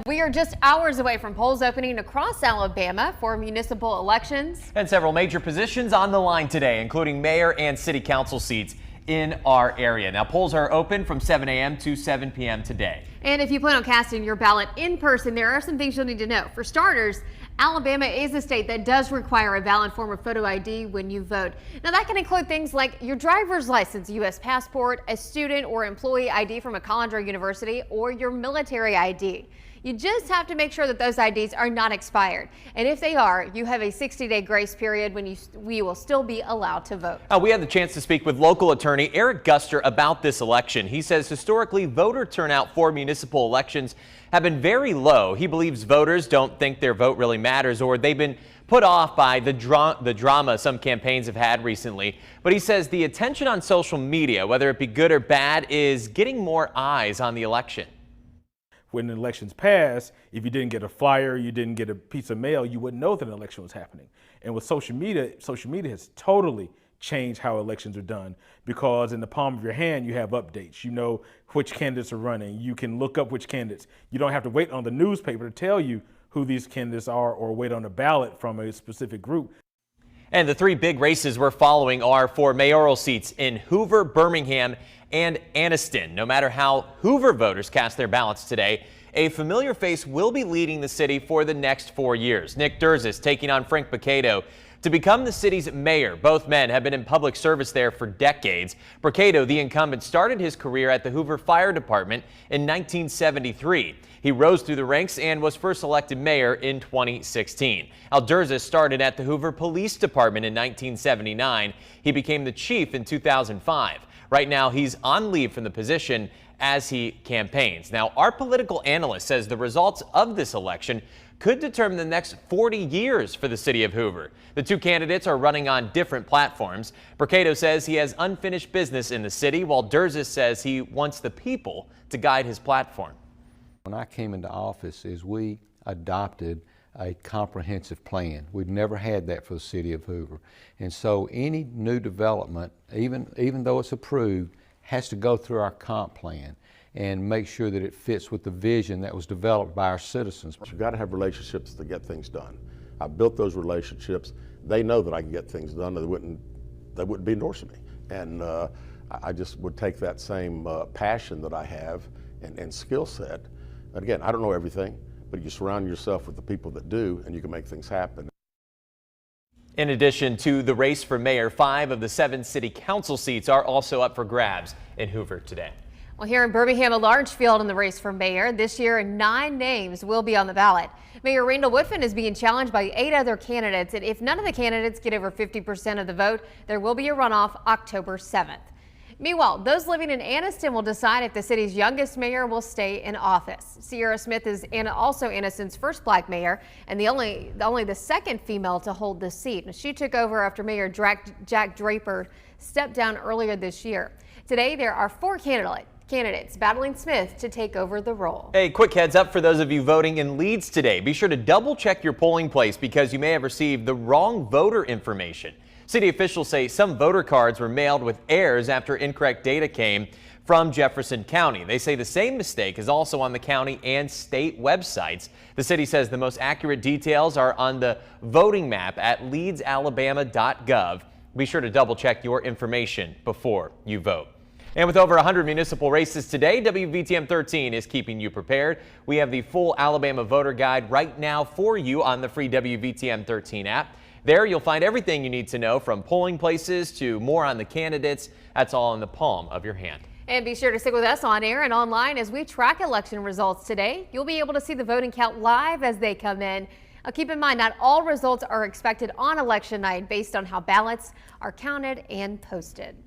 We are just hours away from polls opening across Alabama for municipal elections. And several major positions on the line today, including mayor and city council seats in our area. Now, polls are open from 7 a.m. to 7 p.m. today. And if you plan on casting your ballot in person, there are some things you'll need to know. For starters, Alabama is a state that does require a valid form of photo ID when you vote. Now, that can include things like your driver's license, U.S. passport, a student or employee ID from a college or university, or your military ID. You just have to make sure that those IDs are not expired. And if they are, you have a 60-day grace period when you will still be allowed to vote. We had the chance to speak with local attorney Eric Guster about this election. He says historically voter turnout for municipal elections have been very low. He believes voters don't think their vote really matters, or they've been put off by the drama some campaigns have had recently. But he says the attention on social media, whether it be good or bad, is getting more eyes on the election. When elections pass, if you didn't get a flyer, you didn't get a piece of mail, you wouldn't know that an election was happening. And with social media has totally changed how elections are done, because in the palm of your hand, you have updates. You know which candidates are running. You can look up which candidates. You don't have to wait on the newspaper to tell you who these candidates are or wait on a ballot from a specific group. And the three big races we're following are for mayoral seats in Hoover, Birmingham, and Anniston. No matter how Hoover voters cast their ballots today, a familiar face will be leading the city for the next 4 years. Nick Durzis taking on Frank Brocato to become the city's mayor. Both men have been in public service there for decades. Brocato, the incumbent, started his career at the Hoover Fire Department in 1973. He rose through the ranks and was first elected mayor in 2016. Durzis started at the Hoover Police Department in 1979. He became the chief in 2005. Right now, he's on leave from the position as he campaigns. Now, our political analyst says the results of this election could determine the next 40 years for the city of Hoover. The two candidates are running on different platforms. Brocato says he has unfinished business in the city, while Durzis says he wants the people to guide his platform. When I came into office, we adopted a comprehensive plan. We've never had that for the city of Hoover. And so any new development, even though it's approved, has to go through our comp plan and make sure that it fits with the vision that was developed by our citizens. You've got to have relationships to get things done. I built those relationships. They know that I can get things done, or they wouldn't be endorsing me. And I just would take that same passion that I have and skill set. And again, I don't know everything, but you surround yourself with the people that do, and you can make things happen. In addition to the race for mayor, 5 of the 7 city council seats are also up for grabs in Hoover today. Well, here in Birmingham, a large field in the race for mayor. This year, 9 names will be on the ballot. Mayor Randall Woodfin is being challenged by 8 other candidates, and if none of the candidates get over 50% of the vote, there will be a runoff October 7th. Meanwhile, those living in Anniston will decide if the city's youngest mayor will stay in office. Sierra Smith is also Anniston's first black mayor and only the second female to hold the seat. She took over after Mayor Jack Draper stepped down earlier this year. Today, there are 4 candidates battling Smith to take over the role. Hey, quick heads up for those of you voting in Leeds today. Be sure to double check your polling place because you may have received the wrong voter information. City officials say some voter cards were mailed with errors after incorrect data came from Jefferson County. They say the same mistake is also on the county and state websites. The city says the most accurate details are on the voting map at leedsalabama.gov. Be sure to double check your information before you vote. And with over 100 municipal races today, WVTM 13 is keeping you prepared. We have the full Alabama voter guide right now for you on the free WVTM 13 app. There you'll find everything you need to know, from polling places to more on the candidates. That's all in the palm of your hand. And be sure to stick with us on air and online as we track election results today. You'll be able to see the voting count live as they come in. Keep in mind, not all results are expected on election night based on how ballots are counted and posted.